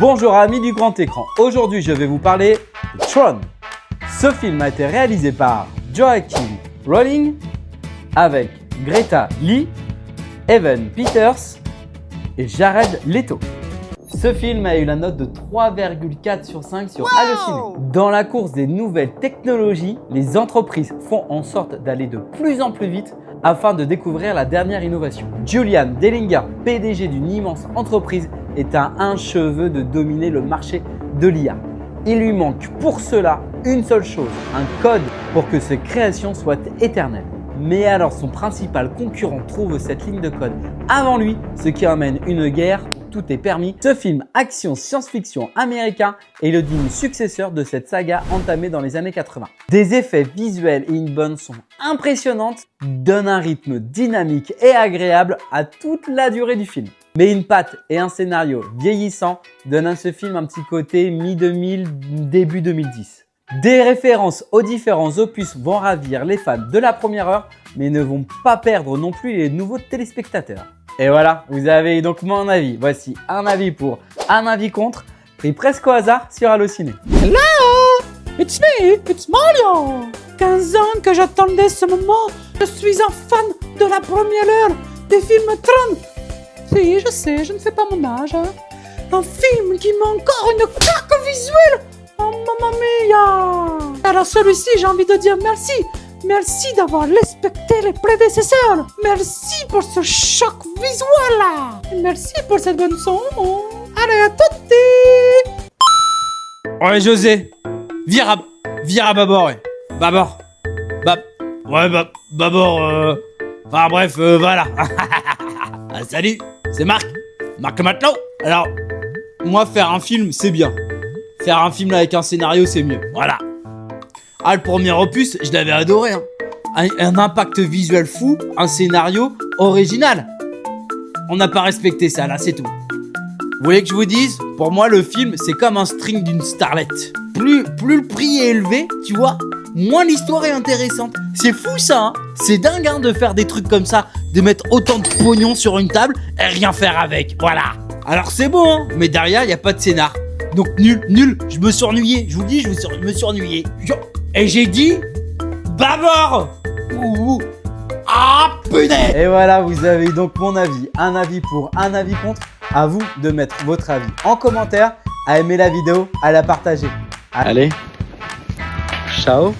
Bonjour amis du grand écran, aujourd'hui je vais vous parler de Tron. Ce film a été réalisé par Joachim Rowling avec Greta Lee, Evan Peters et Jared Leto. Ce film a eu la note de 3,4 sur 5 sur Allociné. Dans la course des nouvelles technologies, les entreprises font en sorte d'aller de plus en plus vite afin de découvrir la dernière innovation. Julian Dellinger, PDG d'une immense entreprise, est à un cheveu de dominer le marché de l'IA. Il lui manque pour cela une seule chose, un code pour que ses créations soient éternelles. Mais alors son principal concurrent trouve cette ligne de code avant lui, ce qui amène une guerre. Tout est permis. Ce film action science-fiction américain est le digne successeur de cette saga entamée dans les années 80. Des effets visuels et une bande son impressionnante donnent un rythme dynamique et agréable à toute la durée du film. Mais une patte et un scénario vieillissant donnent à ce film un petit côté mi-2000, début 2010. Des références aux différents opus vont ravir les fans de la première heure, mais ne vont pas perdre non plus les nouveaux téléspectateurs. Et voilà, vous avez donc mon avis. Voici un avis pour, un avis contre, pris presque au hasard sur Allociné. Hello, it's me, it's Mario. 15 ans que j'attendais ce moment. Je suis un fan de la première heure des films Tron. Si, je sais, je ne fais pas mon âge. Un film qui m'a encore une claque visuelle. Oh mamma mia. Alors celui-ci, j'ai envie de dire merci. Merci d'avoir respecté les prédécesseurs. Merci pour ce choc visuel. Et merci pour cette bonne son. Allez, à tutti. Ouais, José, vire à bâbord, ouais. Bâbord. Bâbord, Enfin bref, voilà. Ah, salut, c'est Marc le matelot. Alors, moi, faire un film, c'est bien. Faire un film avec un scénario, c'est mieux. Voilà. Ah, le premier opus, je l'avais adoré. Hein. Un impact visuel fou, un scénario original. On n'a pas respecté ça, là, c'est tout. Vous voulez que je vous dise? Pour moi, le film, c'est comme un string d'une starlette. Plus le prix est élevé, tu vois, moins l'histoire est intéressante. C'est fou, ça, hein. C'est dingue, hein, de faire des trucs comme ça, de mettre autant de pognon sur une table et rien faire avec. Voilà. Alors, c'est beau, hein, mais derrière, il n'y a pas de scénar. Donc, nul. Je me suis ennuyé. Je vous dis, je me suis ennuyé. Et j'ai dit bâbord. Ah, punaise. Et voilà, vous avez donc mon avis. Un avis pour, un avis contre. À vous de mettre votre avis en commentaire, à aimer la vidéo, à la partager. Allez, ciao.